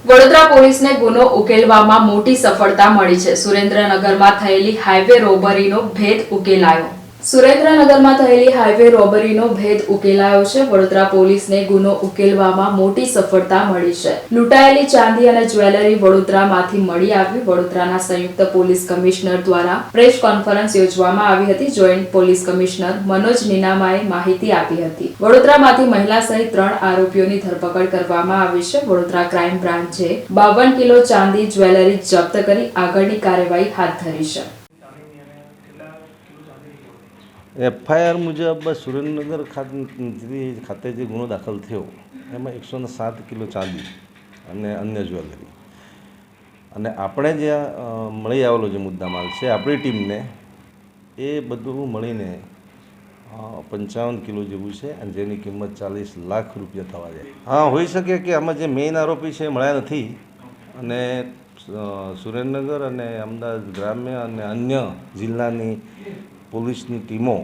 વડોદરા પોલીસને ગુનો ઉકેલવામાં મોટી સફળતા મળી છે। સુરેન્દ્રનગરમાં થયેલી હાઈવે રોબરીનો ભેદ ઉકેલાયો। સુરેન્દ્રનગરમાં થયેલી હાઈવે રોબરીનો ભેદ ઉકેલાયો છે। વડોદરા પોલીસને ગુનો ઉકેલવામાં મોટી સફળતા મળી છે। લૂંટાયેલી ચાંદી અને જ્વેલરી વડોદરામાંથી મળી આવી। વડોદરાના સંયુક્ત પોલીસ કમિશનર દ્વારા પ્રેસ કોન્ફરન્સ યોજવામાં આવી હતી। જોઈન્ટ પોલીસ કમિશનર મનોજ નીનામાએ માહિતી આપી હતી। વડોદરામાંથી મહિલા સહિત 3 આરોપીઓની ધરપકડ કરવામાં આવી છે। વડોદરા ક્રાઇમ બ્રાન્ચે 52 કિલો ચાંદી જ્વેલરી જપ્ત કરી આગળની કાર્યવાહી હાથ ધરી છે। એફઆઈઆર મુજબ સુરેન્દ્રનગર ખાતે જે ગુનો દાખલ થયો એમાં 107 કિલો ચાંદી અને અન્ય જ્વેલરી અને આપણે જે મળી આવેલો જે મુદ્દામાલ છે આપણી ટીમને એ બધું મળીને 55 કિલો જેવું છે અને જેની કિંમત 40 લાખ રૂપિયા થવા જાય। હા, હોઈ શકે કે આમાં જે મેઇન આરોપી છે મળ્યા નથી અને સુરેન્દ્રનગર અને અમદાવાદ ગ્રામ્ય અને અન્ય જિલ્લાની પોલીસની ટીમો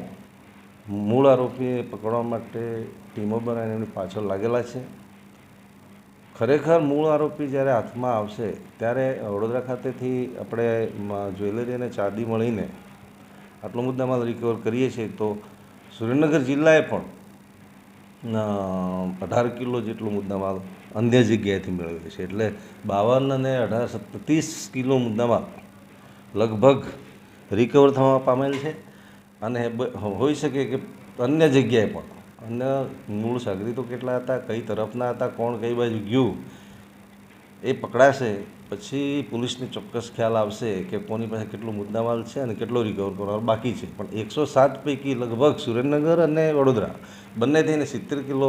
મૂળ આરોપીને પકડવા માટે ટીમો બનાવીને એમની પાછળ લાગેલા છે। ખરેખર મૂળ આરોપી જ્યારે હાથમાં આવશે ત્યારે વડોદરા ખાતેથી આપણે જ્વેલરી અને ચાંદી મળીને આટલો મુદ્દામાલ રિકવર કરીએ છીએ તો સુરેન્દ્રનગર જિલ્લાએ પણ 18 કિલો જેટલો મુદ્દામાલ અન્ય જગ્યાએથી મેળવેલો છે। એટલે 52 અને 18 30 કિલો મુદ્દામાલ લગભગ રિકવર થવા પામેલ છે અને હોઈ શકે કે અન્ય જગ્યાએ પણ અન્ય મૂળ સાગરીતો કેટલા હતા, કઈ તરફના હતા, કોણ કઈ બાજુ ગયું એ પકડાશે પછી પોલીસને ચોક્કસ ખ્યાલ આવશે કે કોની પાસે કેટલો મુદ્દામાલ છે અને કેટલો રિકવર કરવાનો બાકી છે। પણ 107 પૈકી લગભગ સુરેન્દ્રનગર અને વડોદરા બંને થઈને 70 કિલો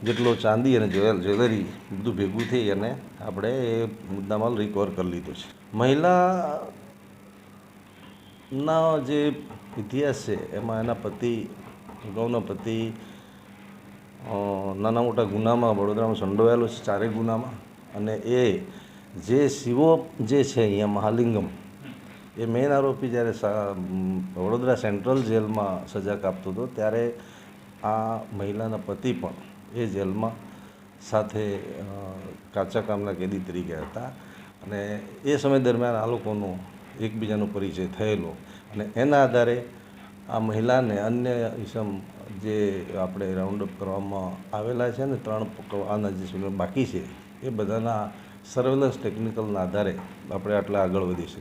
જેટલો ચાંદી અને જ્વેલરી બધું ભેગું થઈ અને આપણે એ મુદ્દામાલ રિકવર કરી લીધો છે। મહિલાના જે ઇતિહાસ છે એમાં એના પતિ અગાઉના પતિ નાના મોટા ગુનામાં વડોદરામાં સંડોવાયેલો છે, 4 ગુનામાં। અને એ જે શિવો જે છે અહીંયા મહાલિંગમ એ મેઇન આરોપી જ્યારે વડોદરા સેન્ટ્રલ જેલમાં સજા કાપતો હતો ત્યારે આ મહિલાના પતિ પણ એ જેલમાં સાથે કાચા કામના કેદી તરીકે હતા અને એ સમય દરમિયાન આ લોકોનો એકબીજાનો પરિચય થયેલો અને એના આધારે આ મહિલાને અન્ય ઇસમ જે આપણે રાઉન્ડ અપ કરવામાં આવેલા છે ને 3 પકડવાના જે બાકી છે એ બધાના સર્વેલન્સ ટેકનિકલના આધારે આપણે આટલા આગળ વધી શકીએ।